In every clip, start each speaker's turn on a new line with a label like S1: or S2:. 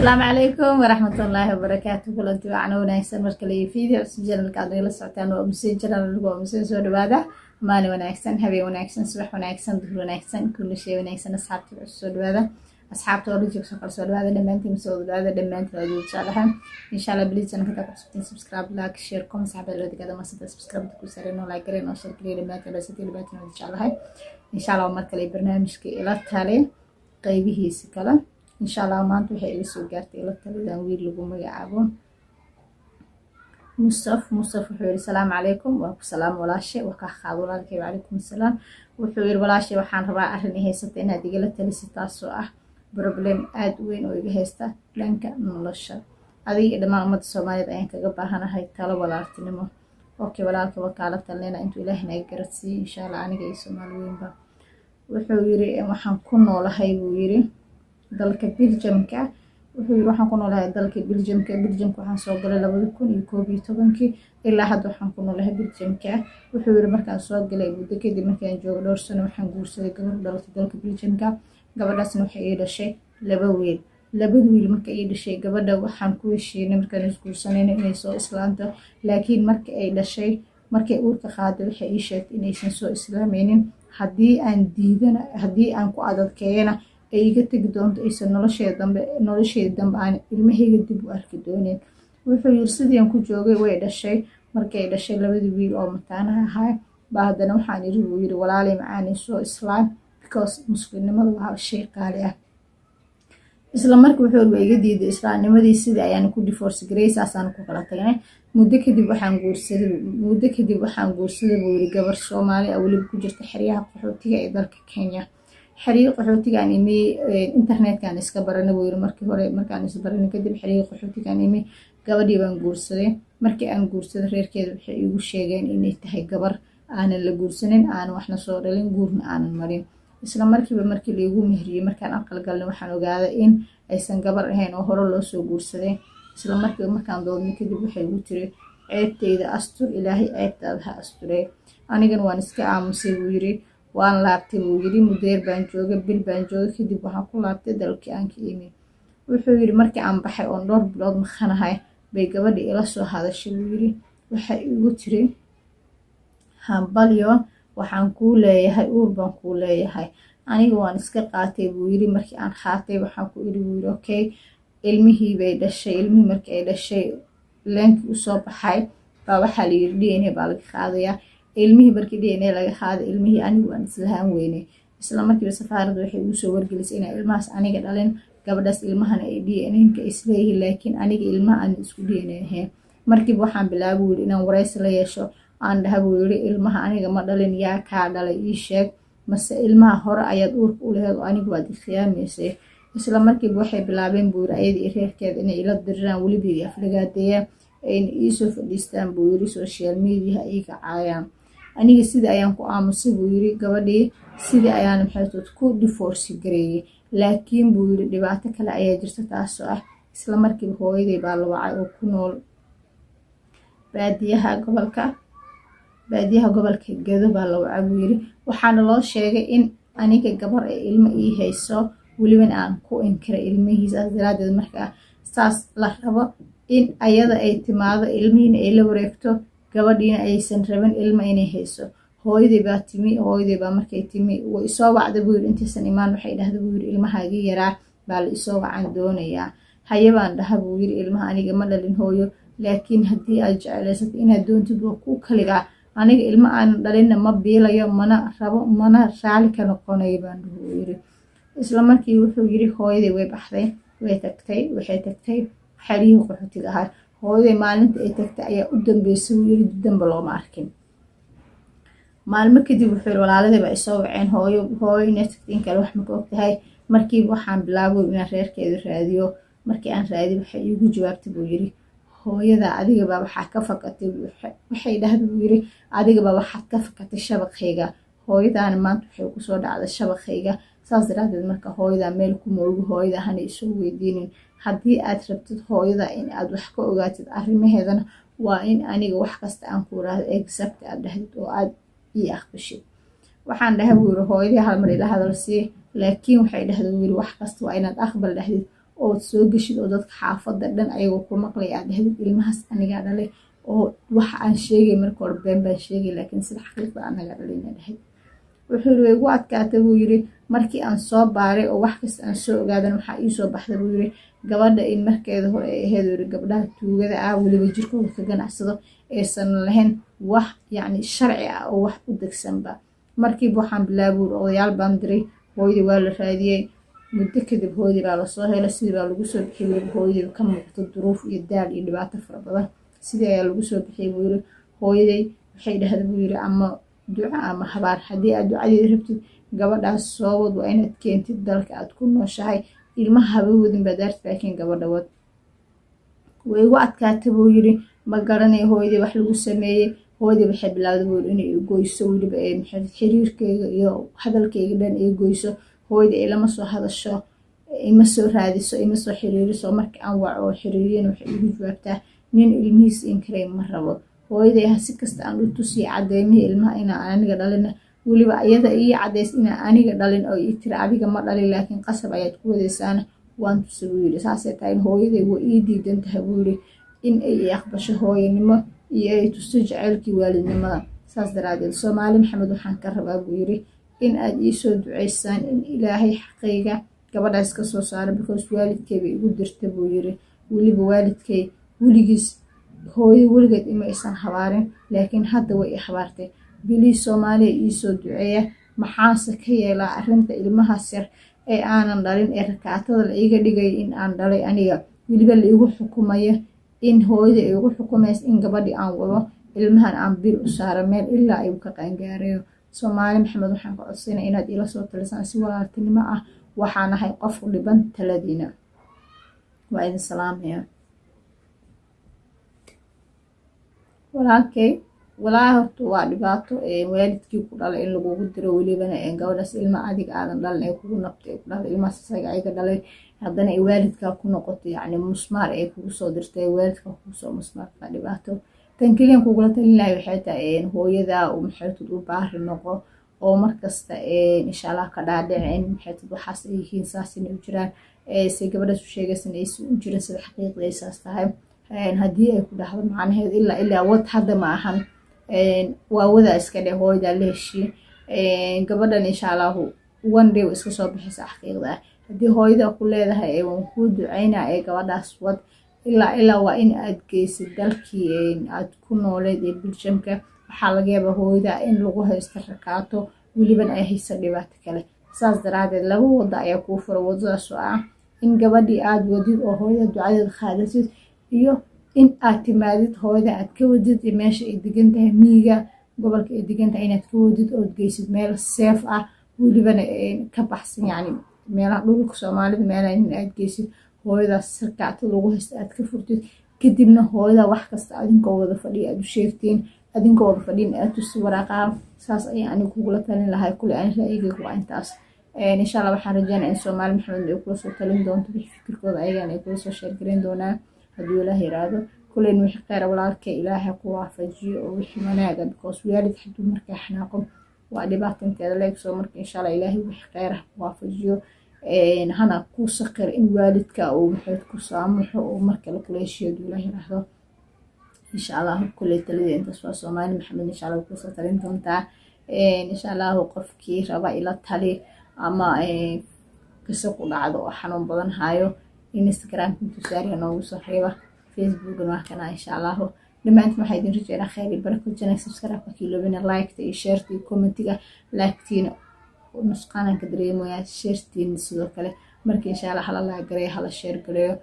S1: السلام عليكم ورحمة الله وبركاته. كلنتي وعنا وناكسن مركلي فيديو سجل كادو لا سoctaan oo messenger lagu messenger soo dhawaada maalin wanaagsan habeen wanaagsan subax wanaagsan duhur wanaagsan kulli shay wanaagsan asxaabta soo dhawaada asxaabta oo jooga soo dhawaada dhamaantiin soo dhawaada dhamaantiin oo jecelahay insha Allah please channelka ku subscribe like share comment saxaabada la digada ma subscribe ku saareen oo like gareyn oo share gareyn dhamaantiin oo sidii dhamaantiin oo jecelahay insha Allah markale barnaamijka ila tale qaybihiisa kala إن شاء الله ما أنتوا هي لسه قارتي لا تلي وير لقوم يعبون مصطفى وحير السلام عليكم والسلام ولا شيء وكخاض ولا كيف عليكم السلام وحير ولا شيء وحان ربع أهلني هي ستين هذه قلت تلي ستة سؤال بروبلم أدوين ويجهسته لأنك نلشة هذه إذا ما أمد الصومالية أنك جبهنا هاي طلب ولا أرتنمو أوكي ولا كوكالة تلينا أنتوا إلهنا يقرتي إن شاء الله أنا جاي الصوماليين با وحير وحن كنا ولا هاي ويري dalka Belgiumka wuxuu waxaan ku noolahay dalka Belgiumka waxaan soo galay 2011 ilaa hadda waxaan ku noolahay Belgiumka wuxuu markaan soo galay muddo kadib markaan joogo dhowr sano waxaan guursaday gabar dhalatay dalka Belgiumka gabadhaasna waxay ii dhashay laba wiil markay ii dhashay gabadha waxaan ku heshiinay markaan isguursanayna inay soo islaanto laakiin markay uurka qaaday waxay ii sheegtay inaysan soo islaameynin haddii aan ku adadkeeyana ay iga tagi doonto aysan nolosheeda dambe aan ilmahayga dib u arki doonin wuxuu yiri sidii aan ku joogay way dhashay markay dhashay labadii wiil oo mataanaha ahaa baa haddana waxaan yiri walaalay macaan soo islaam because muslimnimadu waa shay qaali ah isla markii wuxuu iga diiday islaamnimadii sidii ayaan ku divorce gareysay aan ku kala tagnay muddo kadib waxaan guursaday buu yiri gabar Soomaali ah waliba ku jirta xeryaha qaxootiga ee dalka Kenya xiriir qaxootiga aan imay internet-kan iska baranay weeyo markii hore markaan is baranay kadib xiriir qaxootiga aan imay gabadhii baan guursaday markii aan guursaday reerkeeda waxay igu sheegeen inay tahay gabar aanan la guursanin aan waxna soo dhalin guurna aanan marin isla markii la igu mehriyay markaan aqal galnay waxaan ogaaday in aysan gabar ahayn oo hore loo soo guursaday isla markaan doodnay kadib waxay igu tiri ceebteyda astur ilaahay ceebtaada ha asturey anigana waan iska aamusay buu yiri waan laabtay buu yiri mudeer baan joogay bil baan joogay kadib waxaan ku laabtay dalkii aan ka imay wuxuu yiri markii aan baxay oo dhowr bilood maqanahay bay gabadhi ila soo hadashay buu yiri waxay igu tiri hambalyo waxaan ku leeyahay uur baan ku leeyahay aniga waan iska qaatay buu yiri markii aan qaatay waxaan ku iri buu yiri okay ilmihii bay dhashay ilmihii markii ay dhashay leenkii u soo baxay baa waxa la yiri DNA baa laga qaadayaa ilmihii markii DNA laga qaaday ilmihii anigu aan islahaan weynay isla markii safaaradu waxay u soo wargelisay in ilmahaas aniga dhalin gabadhaas ilmahan ay DNA-ka isleeyahay laakiin aniga ilmaha aan isku DNA ahayn markii waxaan bilaabay inaan wareysi la yeesho aan dhahabu yiri ilmaha aniga ma dhalin yaa ka dhalay ii sheeg mase ilmaha hore ayaad uurka u leeyahay anigu waad khiyaamaysay isla markii waxay bilaabeen buur ayadii reerkeeda inay ila diraan waliba aflagaadeeya ay ii soo fadhiistaan buu yiri social media ay ka caayaan aniga sidii ayaan ku aamusay buu yiri gabadhii sidii ayaan maxaytood ku divorce gareeyay laakiin buu yiri dhibaato kale ayaa jirta taas oo ah isla markii hooyaday baa la wacay oo ku nool baadiyaha gobolka Gedo baa la wacay buu yiri waxaana loo sheegay in aniga gabar ay ilmo ii hayso waliba aan ku inkiray ilmihiisa daraadeed markaa saas la rabo in ayada ay timaado ilmihiina ay la wareegto gabadhiina aysan rabin ilmo inay hayso hooyaday baa markay timi way soo wacday buu yiri intiisan imaan waxay dhahday buu yiri ilmahaagii yaraa baa la soo wacan doonayaa hayabaan dhahay buu yiri ilmaha aniga ma dhalin hooyo laakiin haddii aad jeclaysato inaad doontid waa ku kaligaa aniga ilmo aan dhalinna ma biilayo mana rabo mana raali ka noqonayo baan dhahay yiri isla markii wuxuu yiri hooyaday way baxday waxay tagtay xariiq qaxootiga ahaa hooyaday maalinta ay tagtay ayaa u dambeysay yiri dambe looma arkin maalmo kadib wuxuu yiri walaaladii baa soo waceen hooyo inay tagtay in kale wax ma ogtahay markii waxaan bilaabay inaan reerkeeda raadiyo markii aan raadiyo waxay igu jawaabtay buu yiri hooyada adiga baa waxa ka fakatay waxay dhahday buu yiri adiga baa waxa ka fakatay shabaqayga hooyadaan maanta waxay ku soo dhacday shabaqayga saas daraadeed marka hooyada meel ku moogo hooyada hana isoo weydiinin haddii aad rabtid hooyada in aad wax ka ogaatid arrimaheedana waa in aniga wax kasta aan ku raado exact aad dhahdid oo aad ii aqbashid waxaan dhahay buu yiri hooyadii hal mar ila hadal si laakiin waxay dhahday wiri wax kasta waa inaad aqbal dhahdid oo soo gashid oo dadka xaafada dhan ayagoo ku maqlay aad dhahdid ilmahaas anigaa dhalay oo waxa aan sheegay marka hore been baan sheegay laakiin sida xaqiiqda anagaa dhalay inaa dhahayd. wuxuu yiri way igu adkaatay buu yiri markii aan soo baaray oo wax kasta aan soo ogaadan waxaa ii soo baxday buu yiri gabadha in markeeda hore ay ahayd yiri gabdhaha tuugada ah weliba jirkooda ka ganacsado aysan lahayn wax yacni sharci ah oo wax u degsanba. markiiba waxaan bilaabay odayaal baan diray hooyadii waa la raadiyey muddo kadib hooyadii baa lasoo helay sidii baa lagu soo bixiyey hooyadii ka muuqato duruuf iyo daal iyo dhibaato fara badan sidii ayaa lagu soo bixiyey buu yiri hooyadii waxay dhahday buu yiri ama duca ama habaar haddii aad ducadeeda rabtid gabadhaas soo wad waa inaad keentid dalka aad ku nooshahay ilmaha haba wadin baad daartid laakiin gabadha wad. way igu adkaatay buu yiri ma garanay hooyadii wax lagu sameeyey hooyadii waxay bilowday buu yiri inay goyso weliba ee xiriirkeyga iyo hadalkeyga dhan ay goyso hooyadii ay lama soo hadasho ima soo raadiso ima soo xiriiriso markii aan waco oo xiriiriyeen waxay igu jawaabtaa nin ilmihiis inkaray ma rabo. hooyaday si kasta aan u tusiyo cadeymihii ilmaha inaan aniga dhalin weliba iyada ii cadeys inaan aniga dhalin oo ii tiri adiga ma dhalin laakiin qasab ayaad ku wadaysaana waan tusay buu yiri saasay tahay hooyaday way ii diidan tahay buu yiri in ay aqbasho hooyanimo iyo ay tusto jacaylkii waalidnimada. saas daraadeed Soomaali Maxamed waxaan ka rabaa buu yiri in aad ii soo duceysaan in ilaahay xaqayga gabadhaas ka soo saaro because waalidkayga igu dirtay buu yiri weliba waalidkay weligiis hooyo weligeed ima aysan habaarin laakiin hadda way i habaartay bilii Soomaaliya ii soo duceeya maxaase ka yeelaa arrinta ilmahaas yar ee aanan dhalin ee rakaatada la iga dhigay in aan dhalay aniga weliba la igu xukumayo in hooyada ay igu xukumayso in gabadhi aan wado ilmahan aan bil u saaro meel ilaa ay ka qaangaarayo. Soomaali Maxamed waxaan ka codsanay inaad ila soo talisaan si walaaltinimo ah waxaan ahay qof u dhiban taladiina. waa idin salaamaya walaalkay walaa horta waa dhibaato waalidkii ku dhalay in lagugu diro welibana gabadhaas ilma adiga aadan dhalin ay kugu nabtay ku dhahday ilmahaas isaga ayaga dhalay haddana ay waalidkaa ku noqoto yacni musmaar ay kugu soo dirtay waalidkaa kugu soo musmaarka dhibaato. tan keliyan kugula talinayo waxay tahay hooyada uu maxaytud u baari noqo oo markasta insha Allah ka dhaadhicin maxaytud waxaas ay yihiin saas inay u jiraan si gabadhaas u sheegaysan ay u jirin sida xaqiiqda ay saas tahay haddii ay ku dhahdo macnaheed ilaa wad hadda ma ahan waa wada iska dheh hooyada la heshiye gabadhan insha Allah one day iska soo bixisa xaqiiqda haddii hooyada ku leedahay waan ku duceynaa gabadhaas wad ilaa waa in aad geysid dalkii aad ku nooleed ee bulshamka waxaa laga yaabaa hooyada in lagu haysto rakaato weliban ay hayso dhibaato kale. saas daraadeed laba wada ayaa kuu fura wadadaas oo ah in gabadhii aad wadid oo hooyada ducadeeda qaadasid iyo in aad timaadid hooyada aad ka wadid meesha ay degan tahay miyiga gobolka ay degan tahay inaad ka wadid ood geysid meel safe ah welibana ka baxsan yacni meelaha dhulka Soomaalida meelaha in aad geysid hooyadaas rakaato lagu haysto aad ka furtid kadibna hooyada wax kasta adinkoo wada fadhiya aad u sheegtiin adinkoo wada fadhiin aad tusi waraaqaa saas ayaan anigu kugula talin lahay kule aan ra'yigaygu waa intaas. insha Allah waxaan rajeynayaa in Soomaali Maxamed ay kula soo talin doonto wixii fikirkooda ayagana ay kula soo sheergareyn doonaan haddii Ilaahay yiraahdo kuleen wixii khayr walaalkay Ilaahay ku waafajiyo oo wixii wanaaga because waalid hadduu markaa xanaaqo waa dhibaatanteeda leeg soo marka insha Allah Ilaahay wixii khayr ku waafajiyo hana ku saqir in waalidka uu maxay ku saamaxo oo marka la kula heshiiyo Ilaahay yiraahdo insha Allah kulay talida intaas waa Soomaali Maxamed insha Allah ku soo talin doontaa insha Allah qofkii raba ila tali ama qiso ku dhacdo oo xanuun badan hayo Instagram ku saari noogu soo reeba Facebook ma kana insha Allah dhamaantiin waxay idin rajeynaa khayr iyo barako janay subscribe ka kiilobina like iyo share iyo commentiga like-tina nusqanan ka dareemaya share-tiin sidoo kale markii insha Allah hala like gareeyo hala share gareeyo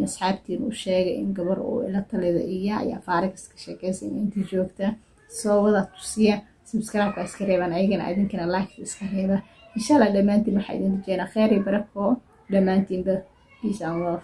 S1: asxaabtiin u sheegay in gabar oo ila talida iyo faariq iska sheekaysan intii joogta soo wada tusiya subscribe ka iska reeban ayagana idinkana like iska reeba insha Allah dhamaantiin waxay idin rajeynaa khayr iyo barako dhamaantiin peace and love.